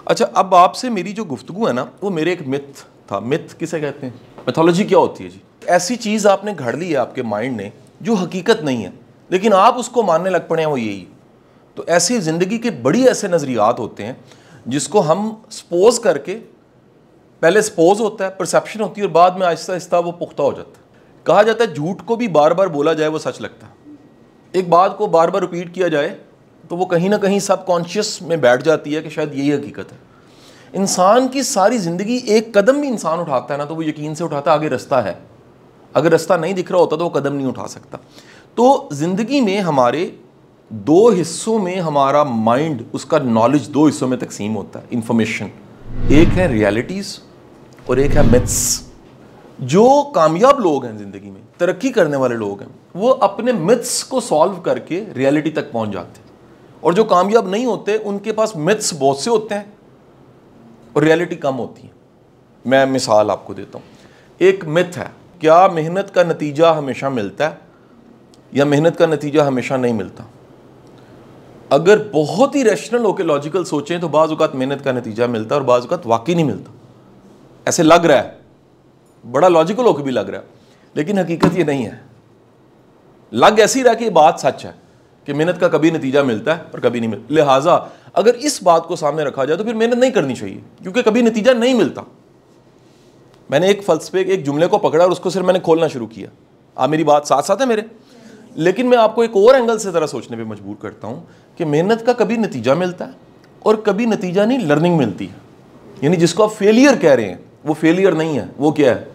अच्छा, अब आपसे मेरी जो गुफ्तगू है ना, वो मेरे एक मिथ था। मिथ किसे कहते हैं? मिथोलॉजी क्या होती है जी? ऐसी चीज़ आपने घड़ ली है आपके माइंड ने जो हकीकत नहीं है, लेकिन आप उसको मानने लग पड़े हैं वो यही। तो ऐसी ज़िंदगी के बड़ी ऐसे नज़रियात होते हैं जिसको हम सपोज करके, पहले सपोज होता है, परसेप्शन होती है, और बाद में आहिस्ता आहिस्ता वो पुख्ता हो जाता है। कहा जाता है झूठ को भी बार बार बोला जाए वो सच लगता है। एक बात को बार बार रिपीट किया जाए तो वो कहीं ना कहीं सबकॉन्शियस में बैठ जाती है कि शायद यही हकीकत है। इंसान की सारी ज़िंदगी, एक कदम भी इंसान उठाता है ना तो वो यकीन से उठाता है आगे रास्ता है। अगर रास्ता नहीं दिख रहा होता तो वो कदम नहीं उठा सकता। तो ज़िंदगी में हमारे दो हिस्सों में हमारा माइंड, उसका नॉलेज दो हिस्सों में तकसीम होता है, इंफॉर्मेशन। एक है रियलिटीज़ और एक है मिथ्स। जो कामयाब लोग हैं ज़िंदगी में, तरक्की करने वाले लोग हैं, वो अपने मिथ्स को सॉल्व करके रियलिटी तक पहुंच जाते हैं। और जो कामयाब नहीं होते उनके पास मिथ्स बहुत से होते हैं और रियलिटी कम होती है। मैं मिसाल आपको देता हूँ। एक मिथ है, क्या मेहनत का नतीजा हमेशा मिलता है या मेहनत का नतीजा हमेशा नहीं मिलता? अगर बहुत ही रैशनल होकर लॉजिकल सोचें तो बाज़ औक़ात मेहनत का नतीजा मिलता है और बाज़ औक़ात वाकई नहीं मिलता। ऐसे लग रहा है, बड़ा लॉजिकल होकर भी लग रहा है, लेकिन हकीकत ये नहीं है। लग ऐसी रहा कि ये बात सच है कि मेहनत का कभी नतीजा मिलता है और कभी नहीं मिलता। लिहाजा अगर इस बात को सामने रखा जाए तो फिर मेहनत नहीं करनी चाहिए, क्योंकि कभी नतीजा नहीं मिलता। मैंने एक फलसफे, एक जुमले को पकड़ा और उसको सिर्फ मैंने खोलना शुरू किया। आप मेरी बात साथ साथ है मेरे, लेकिन मैं आपको एक और एंगल से ज़रा सोचने पे मजबूर करता हूँ कि मेहनत का कभी नतीजा मिलता है और कभी नतीजा नहीं, लर्निंग मिलती है। यानी जिसको आप फेलियर कह रहे हैं वो फेलियर नहीं है, वो क्या है?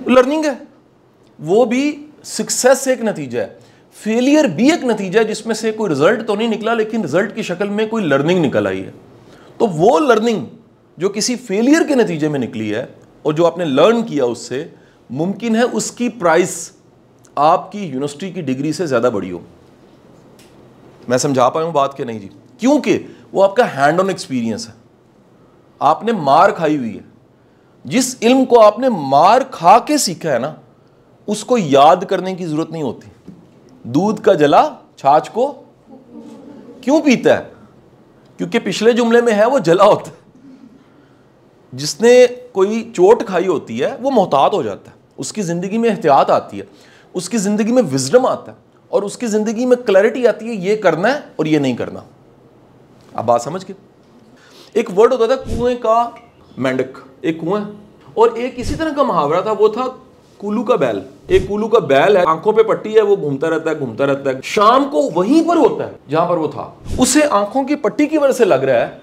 लर्निंग है। वो भी सक्सेस एक नतीजा है, फेलियर भी एक नतीजा है जिसमें से कोई रिजल्ट तो नहीं निकला लेकिन रिजल्ट की शक्ल में कोई लर्निंग निकल आई है। तो वो लर्निंग जो किसी फेलियर के नतीजे में निकली है और जो आपने लर्न किया उससे, मुमकिन है उसकी प्राइस आपकी यूनिवर्सिटी की डिग्री से ज़्यादा बड़ी हो। मैं समझा पाया हूँ बात के नहीं जी? क्योंकि वो आपका हैंड ऑन एक्सपीरियंस है, आपने मार खाई हुई है। जिस इल्म को आपने मार खा के सीखा है ना, उसको याद करने की जरूरत नहीं होती। दूध का जला छाछ को क्यों पीता है? क्योंकि पिछले जुमले में है वो जला होता है। जिसने कोई चोट खाई होती है वो मोहतात हो जाता है, उसकी जिंदगी में एहतियात आती है, उसकी जिंदगी में विजडम आता है और उसकी जिंदगी में क्लैरिटी आती है, ये करना है और ये नहीं करना। आप बात समझ गए? एक वर्ड होता था कुएं का मेंढक, एक कुआं, और एक इसी तरह का मुहावरा था, वो था कुल्लू का बैल। एक कुल्लू का बैल है, आंखों पे पट्टी है, वो घूमता रहता है घूमता रहता है, शाम को वहीं पर होता है जहां पर वो था। उसे आंखों की पट्टी की वजह से लग रहा है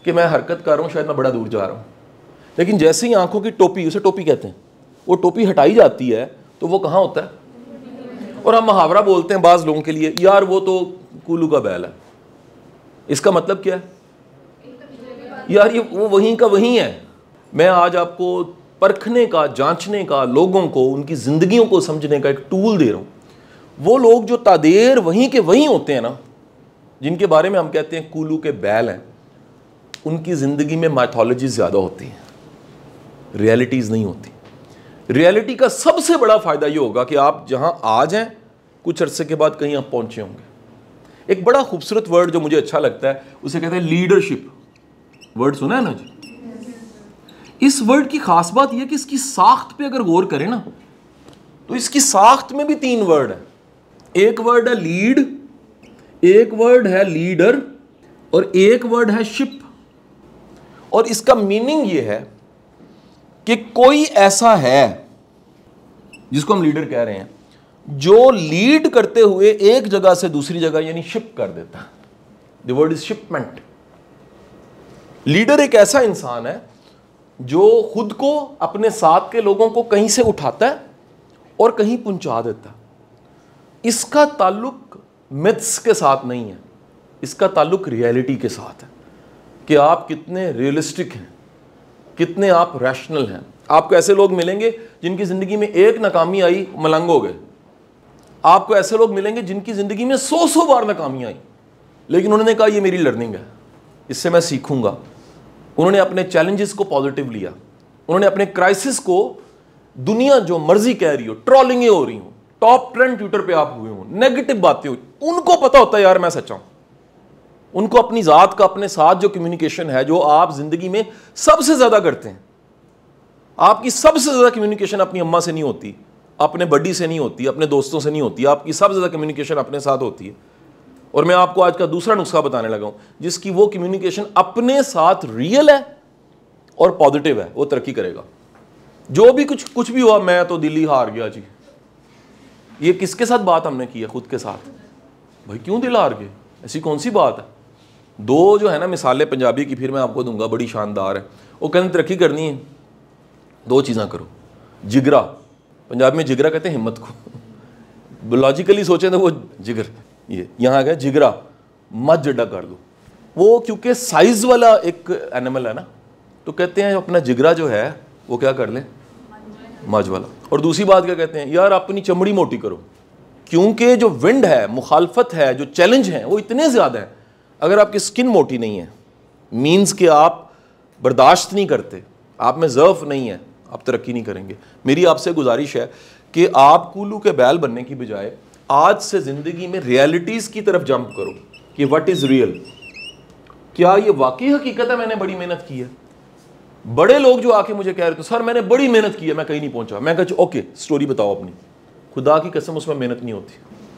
कि मैं हरकत कर रहा हूं, शायद मैं बड़ा दूर जा रहा हूं। लेकिन जैसे ही आंखों की टोपी, उसे टोपी कहते हैं, वो टोपी हटाई जाती है तो वो कहां होता है? और हम मुहावरा बोलते हैं बाज लोगों के लिए, यार वो तो कुल्लू का बैल है। इसका मतलब क्या है? यार ये वो वहीं का वहीं है। मैं आज आपको परखने का, जांचने का, लोगों को, उनकी जिंदगियों को समझने का एक टूल दे रहा हूं। वो लोग जो तादेर वहीं के वहीं होते हैं ना, जिनके बारे में हम कहते हैं कुल्लू के बैल हैं, उनकी जिंदगी में माइथोलॉजी ज्यादा होती है, रियलिटीज नहीं होती। रियलिटी का सबसे बड़ा फायदा ये होगा कि आप जहां आज हैं कुछ अरसे के बाद कहीं आप पहुंचे होंगे। एक बड़ा खूबसूरत वर्ड जो मुझे अच्छा लगता है उसे कहते हैं लीडरशिप। वर्ड सुना है ना जी? इस वर्ड की खास बात यह कि इसकी साख्त पे अगर गौर करें ना तो इसकी साख्त में भी तीन वर्ड है। एक वर्ड है लीड, एक वर्ड है लीडर और एक वर्ड है शिप। और इसका मीनिंग यह है कि कोई ऐसा है जिसको हम लीडर कह रहे हैं, जो लीड करते हुए एक जगह से दूसरी जगह यानी शिप कर देता है। The word is shipment. Leader एक ऐसा इंसान है जो खुद को, अपने साथ के लोगों को कहीं से उठाता है और कहीं पहुंचा देता है। इसका ताल्लुक मिथ्स के साथ नहीं है, इसका ताल्लुक रियलिटी के साथ है कि आप कितने रियलिस्टिक हैं, कितने आप रैशनल हैं। आपको ऐसे लोग मिलेंगे जिनकी जिंदगी में एक नाकामी आई, मलंग हो गए। आपको ऐसे लोग मिलेंगे जिनकी जिंदगी में 100 बार नाकामी आई, लेकिन उन्होंने कहा ये मेरी लर्निंग है, इससे मैं सीखूंगा। उन्होंने अपने चैलेंजेस को पॉजिटिव लिया, उन्होंने अपने क्राइसिस को, दुनिया जो मर्जी कह रही हो, ट्रोलिंगें हो रही हो, टॉप ट्रेंड ट्विटर पे आप हुए हो, नेगेटिव बातें हो, उनको पता होता है यार मैं सच्चा हूं। उनको अपनी ज़ात का अपने साथ जो कम्युनिकेशन है, जो आप ज़िंदगी में सबसे ज़्यादा करते हैं, आपकी सबसे ज़्यादा कम्युनिकेशन अपनी अम्मा से नहीं होती, अपने बड्डी से नहीं होती, अपने दोस्तों से नहीं होती, आपकी सबसे ज़्यादा कम्युनिकेशन अपने साथ होती है। और मैं आपको आज का दूसरा नुस्खा बताने लगा हूं, जिसकी वो कम्युनिकेशन अपने साथ रियल है और पॉजिटिव है, वो तरक्की करेगा। जो भी कुछ भी हुआ, मैं तो दिल्ली हार गया जी, ये किसके साथ बात हमने की है? खुद के साथ। भाई क्यों दिल हार गए? ऐसी कौन सी बात है? दो जो है ना मिसालें पंजाबी की फिर मैं आपको दूंगा, बड़ी शानदार है। वो कहते तरक्की करनी है, दो चीज़ें करो। जिगरा, पंजाबी में जिगरा कहते हैं हिम्मत को, लॉजिकली सोचें तो वो जिगर, ये यहाँ आ गया जिगरा, मत जड्डा कर दो। वो क्योंकि साइज वाला एक एनिमल है ना, तो कहते हैं अपना जिगरा जो है वो क्या कर ले, मज वाला। और दूसरी बात क्या कहते हैं, यार अपनी चमड़ी मोटी करो, क्योंकि जो विंड है, मुखालफत है, जो चैलेंज है वो इतने ज़्यादा हैं। अगर आपकी स्किन मोटी नहीं है, मीन्स कि आप बर्दाश्त नहीं करते, आप में ज़र्फ नहीं है, आप तरक्की नहीं करेंगे। मेरी आपसे गुजारिश है कि आप कूलू के बैल बनने की बजाय आज से ज़िंदगी में रियलिटीज़ की तरफ जंप करो कि व्हाट इज़ रियल, क्या ये वाकई हकीकत है मैंने बड़ी मेहनत की है। बड़े लोग जो आके मुझे कह रहे थे सर मैंने बड़ी मेहनत की है, मैं कहीं नहीं पहुंचा, मैं कहा ओके स्टोरी बताओ अपनी, खुदा की कसम उसमें मेहनत नहीं होती।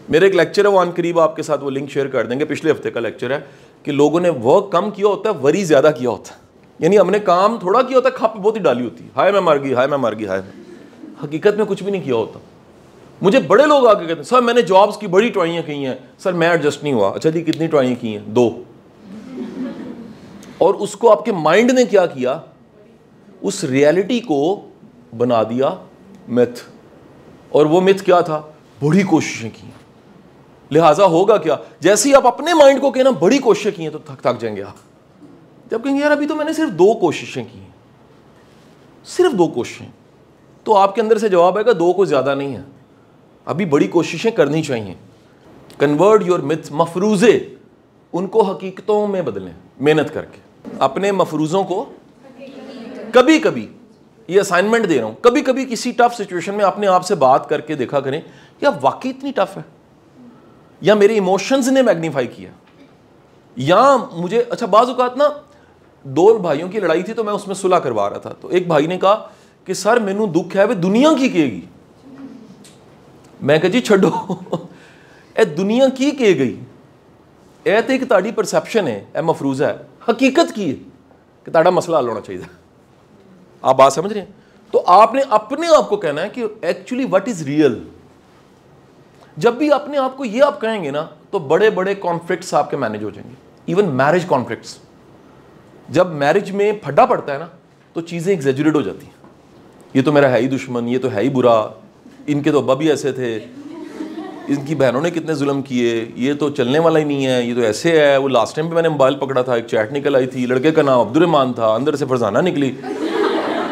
मेरे एक लेक्चर है, वो आन करीब आपके साथ वो लिंक शेयर कर देंगे, पिछले हफ्ते का लेक्चर है कि लोगों ने वर्क कम किया होता है, वरी ज़्यादा किया होता है। यानी हमने काम थोड़ा किया होता है, खप बहुत ही डाली होती है, हाय मैं मर गई, हाय मैं मर गई, हाय। हकीकत में कुछ भी नहीं किया होता। मुझे बड़े लोग आके कहते हैं सर मैंने जॉब्स की बड़ी ट्राइयाँ की हैं, सर मैं एडजस्ट नहीं हुआ। अच्छा जी कितनी ट्राइयाँ की हैं? 2। और उसको आपके माइंड ने क्या किया, उस रियलिटी को बना दिया मिथ। और वो मिथ क्या था? बड़ी कोशिशें की, लिहाजा होगा क्या, जैसे ही आप अपने माइंड को कहना बड़ी कोशिशें की हैं तो थक जाएंगे आप। जब कहेंगे यार अभी तो मैंने सिर्फ 2 कोशिशें की हैं, सिर्फ 2 कोशिशें, तो आपके अंदर से जवाब आएगा 2 को ज़्यादा नहीं है, अभी बड़ी कोशिशें करनी चाहिए। कन्वर्ट योर मिथ, मफरूज़े उनको हकीकतों में बदलें मेहनत करके। अपने मफरूज़ों को कभी कभी, ये असाइनमेंट दे रहा हूं, कभी कभी किसी टफ सिचुएशन में अपने आप से बात करके देखा करें, या वाकई इतनी टफ है, या मेरे इमोशंस ने मैग्नीफाई किया, या मुझे अच्छा बाज़ औक़ात ना 2 भाइयों की लड़ाई थी तो मैं उसमें सुलह करवा रहा था, तो एक भाई ने कहा कि सर मैनू दुख है वे दुनिया की कहेगी। मैं कहा जी छड्डो ए दुनिया की कह गई, ए तो एक ताड़ी परसैप्शन है, ए मफरूज़ा है, हकीकत की है कि ताड़ा मसला हल होना चाहिए। आप बात समझ रहे हैं? तो आपने अपने आप को कहना है कि एक्चुअली व्हाट इज रियल। जब भी अपने आप को ये आप कहेंगे ना, तो बड़े बड़े कॉन्फ्लिक्ट्स आपके मैनेज हो जाएंगे। इवन मैरिज कॉन्फ्लिक्ट्स, जब मैरिज में फड्डा पड़ता है ना, तो चीज़ें एग्जैजुरेट हो जाती हैं। ये तो मेरा है ही दुश्मन, ये तो है ही बुरा, इनके तो अब्बा भी ऐसे थे, इनकी बहनों ने कितने जुल्म किए, ये तो चलने वाला ही नहीं है, ये तो ऐसे है। वो लास्ट टाइम पे मैंने मोबाइल पकड़ा था, एक चैट निकल आई थी, लड़के का नाम अब्दुर्रहमान था, अंदर से फरजाना निकली।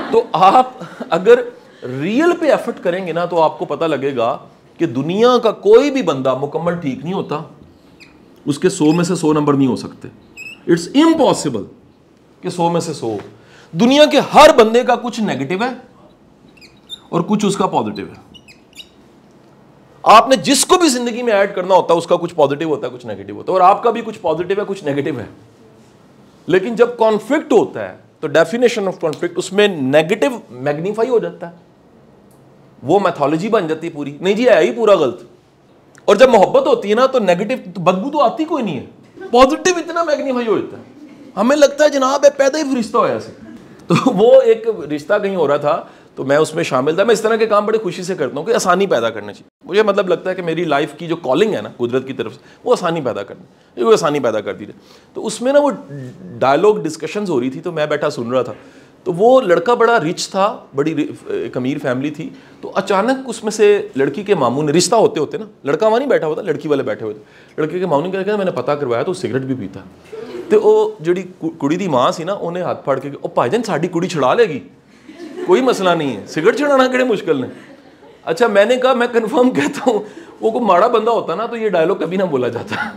तो आप अगर रियल पे एफर्ट करेंगे ना, तो आपको पता लगेगा कि दुनिया का कोई भी बंदा मुकम्मल ठीक नहीं होता, उसके 100 में से 100 नंबर नहीं हो सकते। इट्स इम्पॉसिबल कि 100 में से 100। दुनिया के हर बंदे का कुछ नेगेटिव है और कुछ उसका पॉजिटिव है। आपने जिसको भी जिंदगी में ऐड करना होता है, उसका कुछ पॉजिटिव होता है, कुछ नेगेटिव होता है, और आपका भी कुछ पॉजिटिव है, कुछ नेगेटिव है। लेकिन जब कॉन्फ्लिक्ट होता है, तो डेफिनेशन ऑफ कॉन्फ्लिक्ट, उसमें नेगेटिव मैग्नीफाई हो जाता है, वो मैथोलॉजी बन जाती है पूरी, नहीं जी है ही पूरा गलत। और जब मोहब्बत होती है ना, तो नेगेटिव तो बदबू तो आती कोई नहीं है, पॉजिटिव इतना मैग्नीफाई हो जाता है, हमें लगता है जनाब है पैदा ही रिश्ता होया से। तो वो एक रिश्ता कहीं हो रहा था, तो मैं उसमें शामिल था। मैं इस तरह के काम बड़े खुशी से करता हूँ कि आसानी पैदा करना चाहिए। मुझे मतलब लगता है कि मेरी लाइफ की जो कॉलिंग है ना कुदरत की तरफ से, वो आसानी पैदा करनी, वो आसानी पैदा कर दी है। तो उसमें ना वो डायलॉग डिस्कशंस हो रही थी, तो मैं बैठा सुन रहा था। तो वो लड़का बड़ा रिच था, बड़ी एक अमीर फैमिली थी। तो अचानक उसमें से लड़की के मामू ने, रिश्ता होते होते ना, लड़का वहाँ नहीं बैठा हुआ था, लड़की वाले बैठे हुए थे। लड़के के मामू ने कहा मैंने पता करवाया तो सिगरेट भी पीता। तो वो जी कुड़ी दी माँ सी ना, उन्हें हाथ फाड़ के ओ भाईजान साड़ी कुड़ी छुड़ा लेगी, कोई मसला नहीं है, सिगरेट छुड़ाना कितने मुश्किल ने। अच्छा मैंने कहा मैं कंफर्म कहता हूँ, वो कोई माड़ा बंदा होता ना तो ये डायलॉग कभी ना बोला जाता।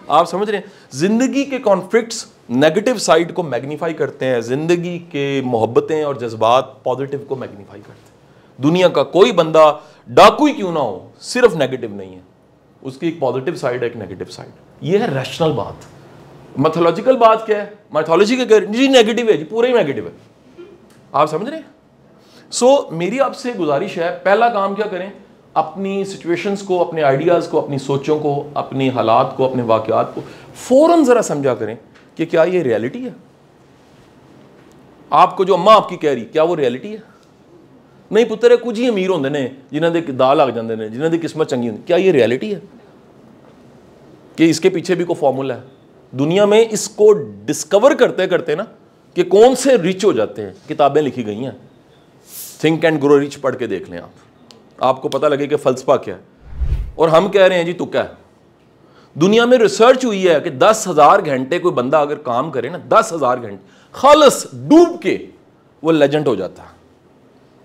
आप समझ रहे हैं? जिंदगी के कॉन्फ्लिक्ट्स नेगेटिव साइड को मैग्नीफाई करते हैं, जिंदगी के मोहब्बतें और जज्बात पॉजिटिव को मैग्नीफाई करते हैं। दुनिया का कोई बंदा डाकू ही क्यों ना हो, सिर्फ नेगेटिव नहीं है, उसकी एक पॉजिटिव साइड है, एक नेगेटिव साइड। ये है रैशनल बात। मैथोलॉजिकल बात क्या है? मैथोलॉजी के जी नेगेटिव है जी, पूरा ही नेगेटिव है। आप समझ रहे हैं? सो मेरी आपसे गुजारिश है, पहला काम क्या करें, अपनी सिचुएशंस को, अपने आइडियाज़ को, अपनी सोचों को, अपनी हालात को, अपने वाक़यात को फ़ौरन ज़रा समझा करें कि क्या ये रियलिटी है। आपको जो अम्मा आपकी कह रही, क्या वो रियलिटी है? नहीं पुत्र, कुछ ही अमीर होंगे ने जिन्हों के दाल लग जाते हैं, जिन्हों की किस्मत चंगी होती, क्या ये रियलिटी है? कि इसके पीछे भी कोई फॉर्मूला है? दुनिया में इसको डिस्कवर करते करते ना कि कौन से रिच हो जाते हैं, किताबें लिखी गई हैं। थिंक एंड ग्रो रिच पढ़ के देख लें आप, आपको पता लगे कि फलसफा क्या है। और हम कह रहे हैं जी तुक्का है। दुनिया में रिसर्च हुई है कि 10,000 घंटे कोई बंदा अगर काम करे ना, 10,000 घंटे खालस डूब के, वो लेजेंड हो जाता है।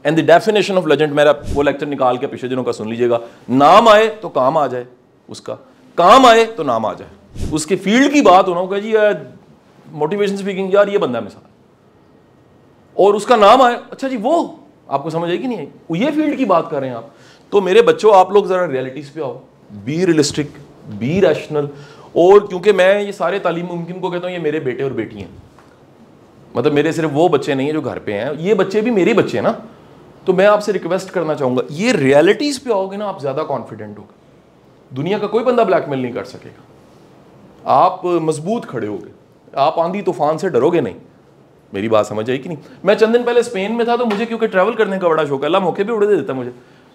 And the definition of legend, मेरा वो लेक्चर निकाल के पिछले दिनों का सुन लीजिएगा। नाम आए तो काम आ जाए, उसका काम आए तो नाम आ जाए, उसके फील्ड की बात होना होगा जी, मोटिवेशन स्पीकिंग, यार ये बंदा है मिसाल, और उसका नाम आए, अच्छा जी वो आपको समझ आई कि नहीं आई, ये फील्ड की बात कर रहे हैं आप। तो मेरे बच्चों, आप लोग जरा रियलिटीज पे आओ, बी रियलिस्टिक, बी रैशनल। और क्योंकि मैं ये सारे तालीम मुमकिन को कहता हूँ, ये मेरे बेटे और बेटी हैं, मतलब मेरे सिर्फ वो बच्चे नहीं हैं जो घर पे हैं, ये बच्चे भी मेरे बच्चे हैं ना। तो मैं आपसे रिक्वेस्ट करना चाहूँगा, ये रियलिटीज़ पे आओगे ना, आप ज़्यादा कॉन्फिडेंट होगे। दुनिया का कोई बंदा ब्लैकमेल नहीं कर सकेगा, आप मजबूत खड़े होगे, आप आंधी तूफान से डरोगे नहीं। मेरी बात समझ आई कि नहीं? मैं चंद दिन पहले स्पेन में था, तो मुझे क्योंकि ट्रैवल करने का बड़ा शौक है, अल्लाह मौके भी उड़े दे देता मुझे।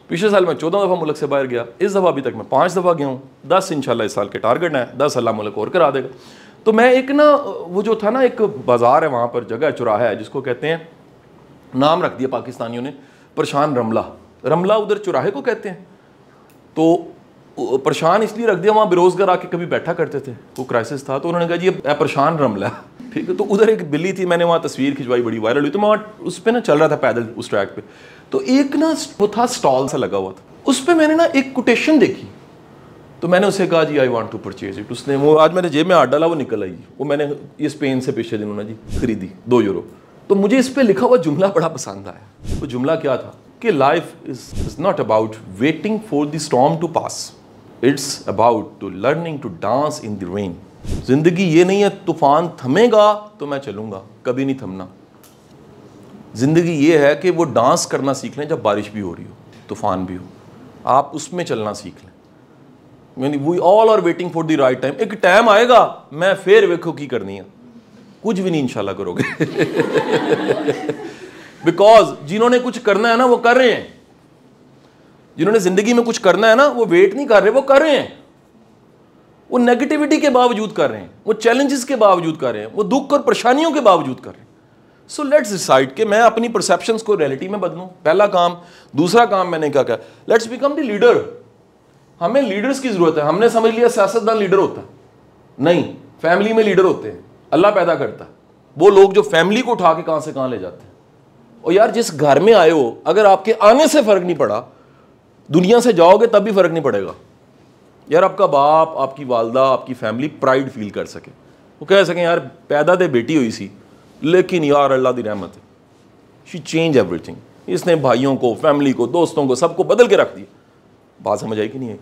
पिछले साल मैं 14 दफ़ा मुल्क से बाहर गया, इस दफ़ा अभी तक मैं 5 दफ़ा गया हूँ, 10 इंशाल्लाह इस साल के टारगेट है, 10 अल्लाह मुल्क और करा देगा। तो मैं एक ना, वो जो था ना, एक बाज़ार है वहाँ पर, जगह चौराहा है, जिसको कहते हैं, नाम रख दिया पाकिस्तानियों ने, परेशान रमला। रमला उधर चौराहे को कहते हैं, तो परेशान इसलिए रख दिया, वहाँ बेरोजगार आके कभी बैठा करते थे, वो क्राइसिस था, तो उन्होंने कहा जी ये परेशान रमला, ठीक है। तो उधर एक बिल्ली थी, मैंने वहाँ तस्वीर खिंचवाई, बड़ी वायरल हुई। तो मैं वहाँ उस पर ना चल रहा था पैदल उस ट्रैक पे, तो एक ना वो था स्टॉल सा लगा हुआ था, उस पर मैंने ना एक कोटेशन देखी, तो मैंने उसे कहा ji I want to purchase it. उसने वो, आज मैंने जेब में हाथ डाला, वो निकल आई, वो मैंने ये स्पेन से पिछले दिनों ना जी खरीदी 2 यूरो। तो मुझे इस पर लिखा हुआ जुमला बड़ा पसंद आया। वो जुमला क्या था कि life is not about waiting for the storm to pass, it's about to learning to dance in the rain. जिंदगी ये नहीं है तूफान थमेगा तो मैं चलूंगा, कभी नहीं थमना। जिंदगी ये है कि वो डांस करना सीख लें जब बारिश भी हो रही हो, तूफान भी हो, आप उसमें चलना सीख लें। यानी we all are waiting for the right time. एक टाइम आएगा, मैं फिर वेखो की करनी है, कुछ भी नहीं इंशाल्लाह करोगे। बिकॉज जिन्होंने कुछ करना है ना, वो कर रहे हैं। जिन्होंने जिंदगी में कुछ करना है ना, वो वेट नहीं कर रहे, वो कर रहे हैं। वो नेगेटिविटी के बावजूद कर रहे हैं, वो चैलेंजेस के बावजूद कर रहे हैं, वो दुख और परेशानियों के बावजूद कर रहे हैं। सो लेट्स डिसाइड कि मैं अपनी परसेप्शंस को रियलिटी में बदलूं, पहला काम। दूसरा काम मैंने क्या कहा, लेट्स बिकम द लीडर। हमें लीडर्स की जरूरत है। हमने समझ लिया सियासतदान लीडर होता है, नहीं, फैमिली में लीडर होते हैं, अल्लाह पैदा करता है। वो लोग जो फैमिली को उठा के कहां से कहां ले जाते हैं। और यार जिस घर में आए हो, अगर आपके आने से फर्क नहीं पड़ा, दुनिया से जाओगे तब भी फर्क नहीं पड़ेगा। यार आपका बाप, आपकी वालदा, आपकी फैमिली प्राइड फील कर सके, वो कह सकें यार पैदा तो बेटी हुई सी, लेकिन यार अल्लाह की रहमत है, शी चेंज एवरीथिंग। इसने भाइयों को, फैमिली को, दोस्तों को, सबको बदल के रख दिया। बात समझ आई कि नहीं आई?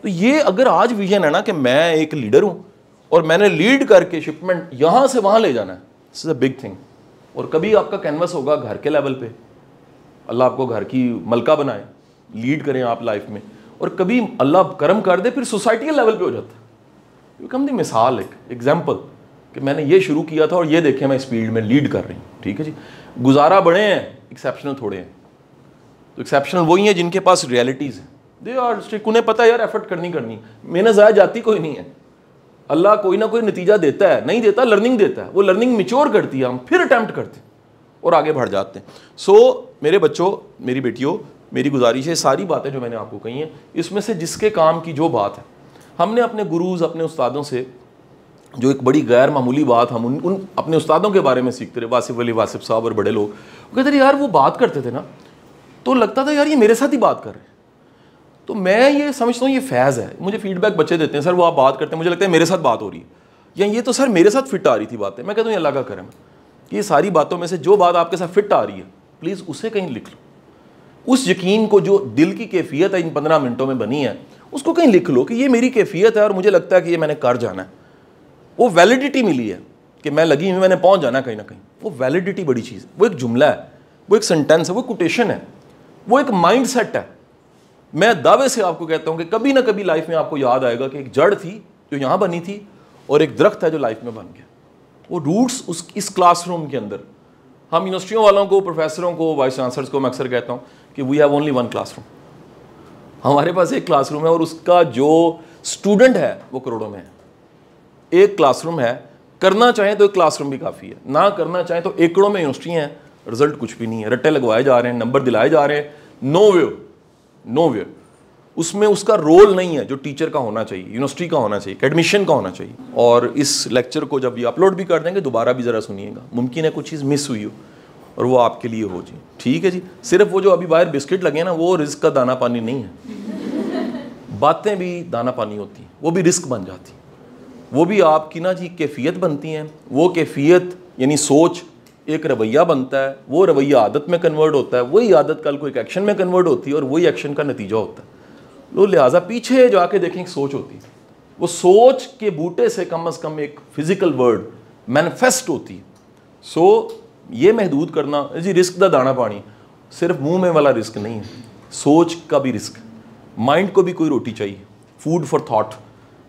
तो ये अगर आज विजन है ना कि मैं एक लीडर हूँ और मैंने लीड करके शिपमेंट यहाँ से वहाँ ले जाना है, this is a big thing. और कभी आपका कैनवस होगा घर के लेवल पे, अल्लाह आपको घर की मलका बनाए, लीड करें आप लाइफ में, और कभी अल्लाह करम कर दे फिर सोसाइटी के लेवल पे हो जाता है। बिकम दी मिसाल, एक एग्जाम्पल कि मैंने ये शुरू किया था और ये देखें मैं स्पीड में लीड कर रही हूँ। ठीक है जी, गुजारा बड़े हैं, एक्सेप्शनल थोड़े हैं। तो एक्सेप्शनल वही हैं जिनके पास रियलिटीज़ हैं, दे आर स्ट्रिक्ट। उन्हें पता है यार एफर्ट करनी, मेहनत ज़ाया जाती कोई नहीं है। अल्लाह कोई ना कोई नतीजा देता है, नहीं देता लर्निंग देता है, वो लर्निंग मिच्योर करती है, हम फिर अटैम्प्ट करते हैं और आगे बढ़ जाते हैं। सो मेरे बच्चों, मेरी बेटियों, मेरी गुजारिश है, सारी बातें जो मैंने आपको कही हैं, इसमें से जिसके काम की जो बात है, हमने अपने गुरूज़, अपने उस्तादों से जो एक बड़ी गैर मामूली बात हम उन अपने उस्तादों के बारे में सीखते रहे, वासिफ अली वासिफ साहब और बड़े लोग, वो कहते थे यार वो बात करते थे ना, तो लगता था यार ये मेरे साथ ही बात कर रहे हैं। तो मैं ये समझता हूँ ये फैज़ है। मुझे फीडबैक बच्चे देते हैं, सर वो आप बात करते हैं, मुझे लगता है मेरे साथ बात हो रही है, या ये तो सर मेरे साथ फिट आ रही थी बातें। मैं कहता हूँ ये अल्लाह का करम कि ये सारी बातों में से जो बात आपके साथ फिट आ रही है, प्लीज़ उसे कहीं लिख लो। उस यकीन को, जो दिल की कैफियत है इन 15 मिनटों में बनी है, उसको कहीं लिख लो कि ये मेरी कैफियत है और मुझे लगता है कि ये मैंने कर जाना है। वो वैलिडिटी मिली है कि मैं लगी हुई, मैंने पहुंच जाना कहीं ना कहीं। वो वैलिडिटी बड़ी चीज़ है, वो एक जुमला है, वो एक सेंटेंस है, वो कोटेशन है, वो एक माइंड सेट है। मैं दावे से आपको कहता हूं कि कभी ना कभी लाइफ में आपको याद आएगा कि एक जड़ थी जो यहां बनी थी और एक दरख्त है जो लाइफ में बन गया। वो रूट्स इस क्लासरूम के अंदर। हम यूनिवर्सिटियों वालों को, प्रोफेसरों को, वाइस चांसलर्स को मैं अक्सर कहता हूं कि we have only one classroom. हमारे पास एक क्लासरूम है और उसका जो स्टूडेंट है वो करोड़ों में है। एक क्लासरूम है, करना चाहें तो एक क्लासरूम भी काफ़ी है, ना करना चाहें तो एकड़ों में यूनिवर्सिटी हैं, रिजल्ट कुछ भी नहीं है, रट्टे लगवाए जा रहे हैं, नंबर दिलाए जा रहे हैं, नो वे। उसमें उसका रोल नहीं है जो टीचर का होना चाहिए, यूनिवर्सिटी का होना चाहिए, एडमिशन का होना चाहिए। और इस लेक्चर को जब ये अपलोड भी कर देंगे दोबारा भी ज़रा सुनिएगा, मुमकिन है कुछ चीज़ मिस हुई हो और वो आपके लिए हो जी। ठीक है जी। सिर्फ वो जो अभी बाहर बिस्किट लगे ना, वो रिस्क का दाना पानी नहीं है। बातें भी दाना पानी होती हैं, वो भी रिस्क बन जाती हैं, वो भी आपकी ना जी कैफियत बनती हैं। वो कैफियत यानी सोच एक रवैया बनता है, वो रवैया आदत में कन्वर्ट होता है, वही आदत कल को एक एक्शन में कन्वर्ट होती है और वही एक्शन का नतीजा होता है। लो लिहाजा पीछे जाके देखें, एक सोच होती है, वो सोच के बूटे से कम एक फिजिकल वर्ड मैनिफेस्ट होती है। सो ये महदूद करना जी रिस्क दा दाना पानी, सिर्फ मुंह में वाला रिस्क नहीं है, सोच का भी रिस्क। माइंड को भी कोई रोटी चाहिए, फूड फॉर थॉट।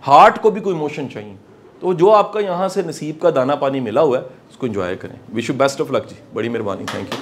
हार्ट को भी कोई इमोशन चाहिए। तो जो आपका यहाँ से नसीब का दाना पानी मिला हुआ है उसको एंजॉय करें। Wish you best of luck ji, बड़ी मेहरबानी, थैंक यू।